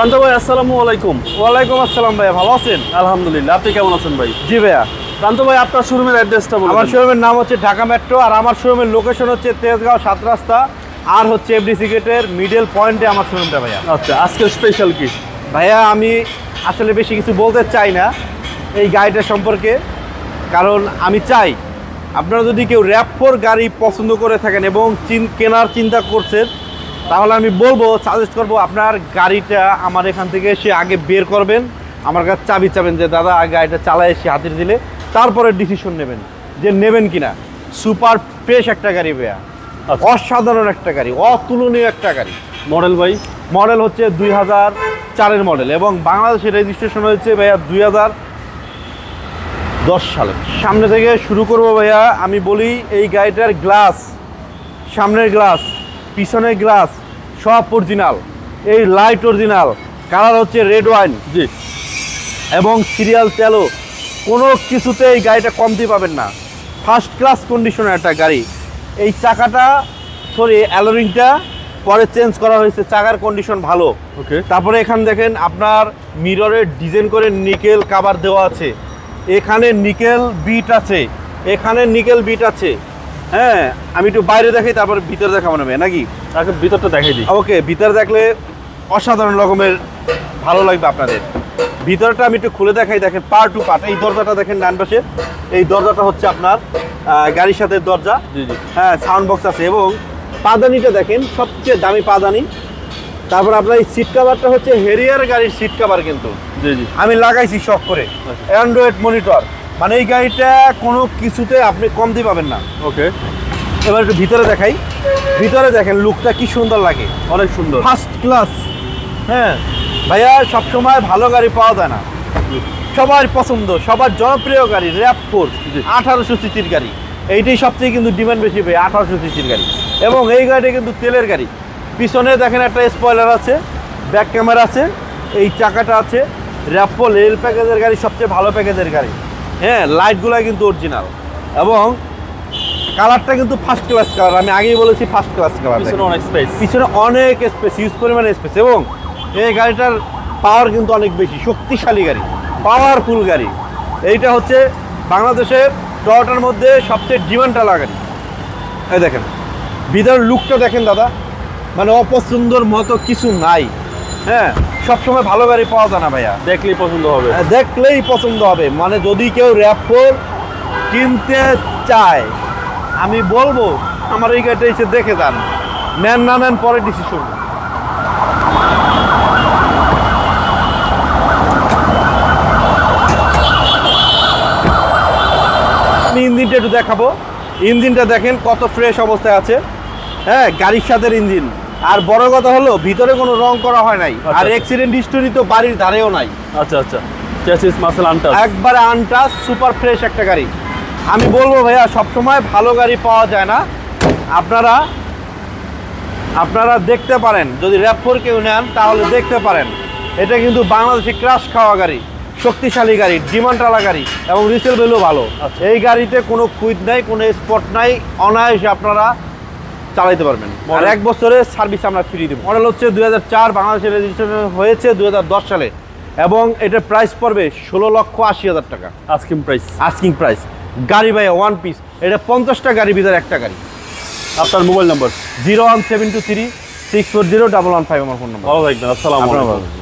প্রান্ত ভাই আসসালামু আলাইকুম। ওয়ালাইকুম আসসালাম ভাইয়া, ভালো আছেন? আলহামদুলিল্লাহ, আপনি কেমন আছেন ভাই? জি ভাইয়া। প্রান্ত ভাই, আপনার শোরুমের অ্যাড্রেসটা বলুন। আমার শোরুমের নাম হচ্ছে ঢাকা মেট্রো, আর আমার শোরুমের লোকেশন হচ্ছে তেজগাঁও 7 রাস্তা, আর হচ্ছে এফডিসি গেটের মিডল পয়েন্টে আমার শোরুমটা ভাইয়া। আচ্ছা, আজকের স্পেশাল কি? ভাইয়া আমি আসলে বেশি কিছু বলতে চাই না এই গাড়িটা সম্পর্কে, কারণ আমি চাই আপনারা যদি কেউ RAV4 গাড়ি পছন্দ করে থাকেন এবং কেনার চিন্তা করছেন, তাহলে আমি বলবো, সাজেস্ট করবো আপনার গাড়িটা আমার এখান থেকে এসে আগে বের করবেন, আমার কাছে চাবি চাবেন যে দাদা গাড়িটা চালায় এসে হাতির দিলে তারপরে ডিসিশন নেবেন যে নেবেন কিনা। সুপার ফ্রেশ একটা গাড়ি ভাইয়া, অসাধারণ একটা গাড়ি, অতুলনীয় একটা গাড়ি। মডেল ভাই? মডেল হচ্ছে 2004-এর মডেল এবং বাংলাদেশের রেজিস্ট্রেশন হয়েছে ভাইয়া 2010 সালে। সামনে থেকে শুরু করবো ভাইয়া, আমি বলি এই গাড়িটার গ্লাস, সামনের গ্লাস, পিছনের গ্লাস সব অরিজিনাল, এই লাইট অরিজিনাল, কালার হচ্ছে রেড ওয়াইন, জি, এবং সিরিয়াল তেলও কোনো কিছুতে এই গাড়িটা কমতি পাবেন না। ফার্স্ট ক্লাস কন্ডিশনের একটা গাড়ি। এই চাকাটা অ্যালোরিংটা পরে চেঞ্জ করা হয়েছে, চাকার কন্ডিশন ভালো। ওকে। তারপরে এখানে দেখেন আপনার মিররের ডিজাইন করে নিকেল কাভার দেওয়া আছে, এখানে নিকেল বিট আছে, এখানে নিকেল বিট আছে। হ্যাঁ, আমি একটু বাইরে দেখাই, তারপরে ভিতরে দেখাবো না নাকি? তাকে ভিতরটা দেখাই দিই। ওকে, ভিতরে দেখলে অসাধারণ রকমের ভালো লাগবে আপনাদের। ভিতরটা আমি একটু খুলে দেখাই, দেখেন পার্ট টু পার্ট। এই দরজাটা দেখেন ডান পাশে, এই দরজাটা হচ্ছে আপনার গাড়ির সাথে দরজা। জি জি। হ্যাঁ, সাউন্ড বক্স আছে এবং পাদানিটা দেখেন সবচেয়ে দামি পাদানি। তারপর আপনার এই সিট কাভারটা হচ্ছে হেরিয়ার গাড়ির সিট কাভার, কিন্তু জি জি, আমি লাগাইছি শখ করে। অ্যান্ড্রয়েড মনিটর, মানে এই গাড়িটা কোনো কিছুতে আপনি কমতি পাবেন না। ওকে। এবার একটু ভিতরে দেখাই, ভিতরে দেখেন লুকটা কি সুন্দর লাগে, অনেক সুন্দর, ফার্স্ট ক্লাস। হ্যাঁ ভাইয়া, সবসময় ভালো গাড়ি পাওয়া যায় না, সবার পছন্দ, সবার জনপ্রিয় গাড়ি RAV4 1800 সিসির গাড়ি, এইটাই সবচেয়ে কিন্তু ডিমান্ড বেশি ভাই, 1800 সিসির গাড়ি। এবং এই গাড়িটা কিন্তু তেলের গাড়ি। পিছনে দেখেন একটা স্পয়লার আছে, ব্যাক ক্যামেরা আছে, এই চাকাটা আছে। RAV4 রেল প্যাকেজের গাড়ি, সবচেয়ে ভালো প্যাকেজের গাড়ি। হ্যাঁ, লাইটগুলো কিন্তু অরিজিনাল এবং কালারটা কিন্তু ফার্স্ট ক্লাস কালার। আমি আগেই বলেছি ফার্স্ট ক্লাস কালার। পিছনে অনেক স্পেস, পিছনে অনেক স্পেস, হিউজ পরিমাণে স্পেস, এবং এই গাড়িটার পাওয়ার কিন্তু অনেক বেশি, শক্তিশালী গাড়ি, পাওয়ারফুল গাড়ি। এইটা হচ্ছে বাংলাদেশের টয়োটার মধ্যে সবচেয়ে ডিমান্ডওয়ালা গাড়ি। এই দেখেন ভিতরের লুকটা দেখেন দাদা, মানে অপছন্দর মতো কিছু নাই। হ্যাঁ, সবসময় ভালো গাড়ি পাওয়া যায় না ভাইয়া, দেখলেই পছন্দ হবে। দেখলেই পছন্দ হবে। মানে যদি কেউ RAV4 কিনতে চায়, আমি বলবো আমার এই গাড়িটা এসে দেখে যান, নেন না নেন পরে ডিসিশন। আমি ইঞ্জিনটা একটু দেখাবো। ইঞ্জিনটা দেখেন কত ফ্রেশ অবস্থায় আছে। হ্যাঁ, গাড়ির সাথে ইঞ্জিন। আর বড় কথা হলো ভিতরে কোনো রং করা হয় নাই, আর অ্যাক্সিডেন্ট হিস্টোরি তো বাড়ির ধারেও নাই। আচ্ছা আচ্ছা, চ্যাসিস মাসেল আনটাচ, একবারে আনটাচ, সুপার ফ্রেশ একটা গাড়ি। আমি বলবো ভাইয়া, সবসময় ভালো গাড়ি পাওয়া যায় না। আপনারা দেখতে পারেন, যদি RAV4 কেউ নেন তাহলে দেখতে পারেন। এটা কিন্তু বাংলাদেশে ক্রাশ খাওয়া গাড়ি, শক্তিশালী গাড়ি, ডিমান্ডওয়ালা গাড়ি, এবং রিসেল ভ্যালু ভালো। এই গাড়িতে কোনো কুইট নাই, কোনো স্পট নাই, অনায়াসে আপনারা চালাইতে পারবেন। আর 1 বছরের সার্ভিস আমরা ফ্রি দেব। মডেল হচ্ছে 2004, বাংলাদেশে রেজিস্ট্রেশন হয়েছে 2010 সালে, এবং এটার প্রাইস পড়বে 16,80,000 টাকা। Asking price? Asking price. গাড়ি ভাইয়া ওয়ান পিস, এটা 50টা গাড়ির ভিতরে একটা গাড়ি। আপনার মোবাইল নাম্বার? 01723 640 115 আমার ফোন নাম্বার। ভালো থাকবেন, আসসালামু আলাইকুম।